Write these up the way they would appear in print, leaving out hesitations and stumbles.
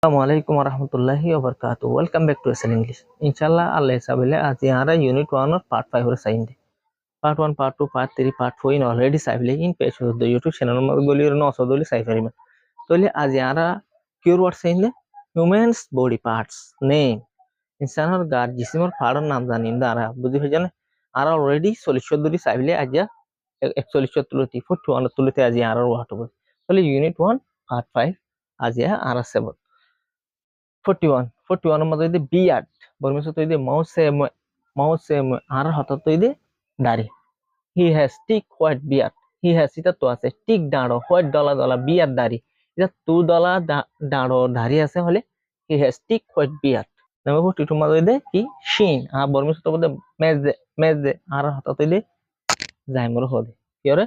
Assalamualaikum warahmatullahi wabarakatuh. Welcome back to SL English. Inshallah Allah sabile आज यहाँ unit 1 और part 5 और साइंडे. Part 1, part 2, part 3, part 4 in already sabile in page of the YouTube channel में बोली और नौ सौ दोली साइफरी में. तो ले आज यहाँ keyword साइंडे humans body parts name इंसान और गार जिसमें और पार्ट नाम जानिंदा दारा बुद्धि हो जाने आरा already solution दोली साइबले आज या एक solution तुलती 41 तुलते आज यहाँ और वाटो बोल. तो ले unit 1 part 5 आज यहाँ आरा 7 41 মধ্যে যদি বিয়ার্ড বর্মিস তো যদি মাউসে আর হঠাৎ তো যদি দাড়ি he has tick white beard he has এটা তো আছে টিক দাঁড়ো হোয়াইট ডলা ডলা বিয়ার্ড দাড়ি এটা তু ডলা দাঁড়ো দাড়ি আছে হলে he has tick white beard number 42 মধ্যে যদি কি শিন আর বর্মিস তো বলতে মেজে আর হঠাৎ তো যদি জাইমর হদে কি করে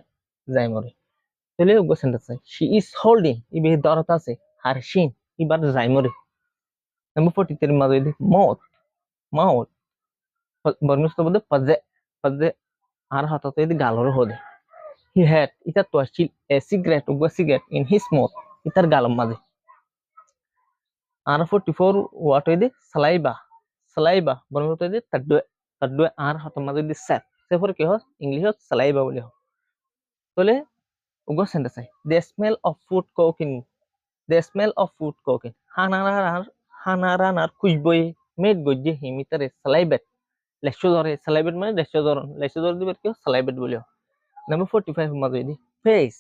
জাইমরে তাহলে ওগো সেন্টেন্স শি ইজ হোল্ডিং ইবে দরত আছে আর শিন ইবার জাইমরে Number 43 mother mouth বর্মিস তো বলতে পাজে আর হাতাতে যদি গালর হদে he had এটা তো আসছিল a cigarette in his mouth ইতার গালম মাঝে আর 44 what হইদে saliva বর্মিস তো যদি তাড্ডু আর হাত মাঝে যদি sap for কি হয় ইংলিশত saliva বলি হয় তাহলে ওগো sentence the smell of food cooking হানারানার খুশবই মেদ গজ্জে হিমিতারে সালাইবেট সালাইবেট মানে লেসো ধরে দিবে কি সালাইবেট বলিও নাম্বার 45 মধ্যে দি ফেস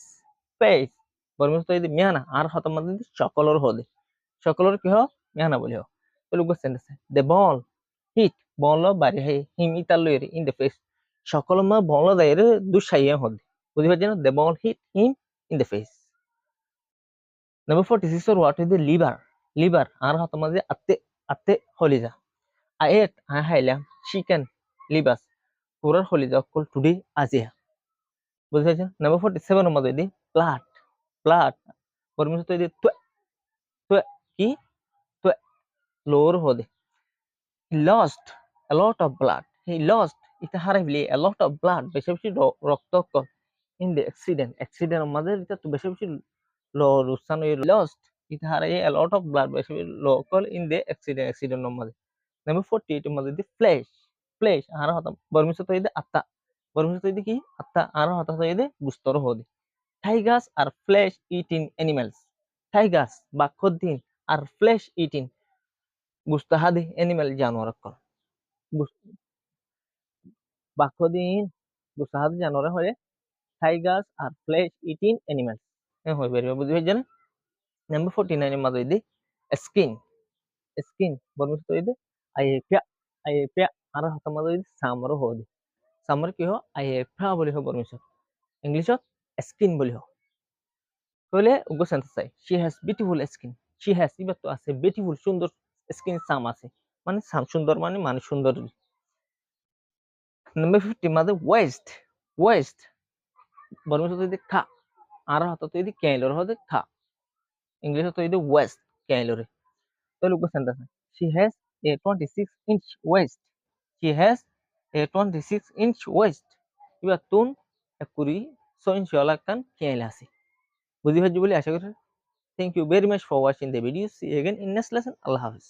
বর্মিস তো দি মিয়ানা আর হত মধ্যে দি সকলর কি হ মিয়ানা বলিও তো লুগো সেন্টেন্স দে বল হিট বল বাড়ি হে হিমিতার লইরে ইন দ্য ফেস সকল মা বল দাইরে দুসাইয়া হদ বুঝি পাচ্ছেন the ball hit him in the face number 46 or what is the liver আর হাত মাঝে আতে হলিজা I হাইলাম চিকেন লিভার পুরার হলিজা অকল টুডে আজিয়া বুঝতে পারছেন নাম্বার 47 এর মধ্যে দি ব্লাড পরমিশ তো দি তো কি তো লোর হদে lost a lot of blood he lost এটা হারাইলি a lot of blood বেশি বেশি রক্ত in the accident এর মধ্যে এটা তো বেশি বেশি Lorusano lost. It had a lot of blood vessels local in the accident normally. Number 48 the flesh আর হতা বর্মিস তো ইদে আত্তা বর্মিস তো ইদে কি আত্তা আর হতা তো ইদে গুস্তর হদে tigers are flesh eating animals tigers বাক্ষদিন R flesh eating গুস্তাহাদি animal জানোয়ার কর বাক্ষদিন গুস্তাহাদি জানোয়ার হয়ে tigers are flesh eating animals হই বেরিয়ে বুঝি হই জানা Number 49 mother idi skin বর্মিস তো ইদে আইপা আর হাত মধ্যে idi সামর হদি সামর কি হয় আইপা বলি হয় বর্মিস ইংলিশত স্কিন বলি হয় তাহলে উগো সেন্টেন্স চাই she has beautiful skin she has ইবা তো আছে beautiful সুন্দর স্কিন সাম আছে মানে সাম সুন্দর মানে সুন্দর Number 50 mother waist বর্মিস তো ইদে খা আর হাত তো ইদে কেলর হদে খা ইংলিশত তো ইদে West কেলরে So look at sentence. She has a 26-inch waist. She has a 26-inch waist. এবার তুন একুরি 6 ইঞ্চ ওয়ালা কান খেয়াল আছে বুঝি ভাজি বলে আশা করি thank you very much for watching the video see you again in next lesson আল্লাহ হাফেজ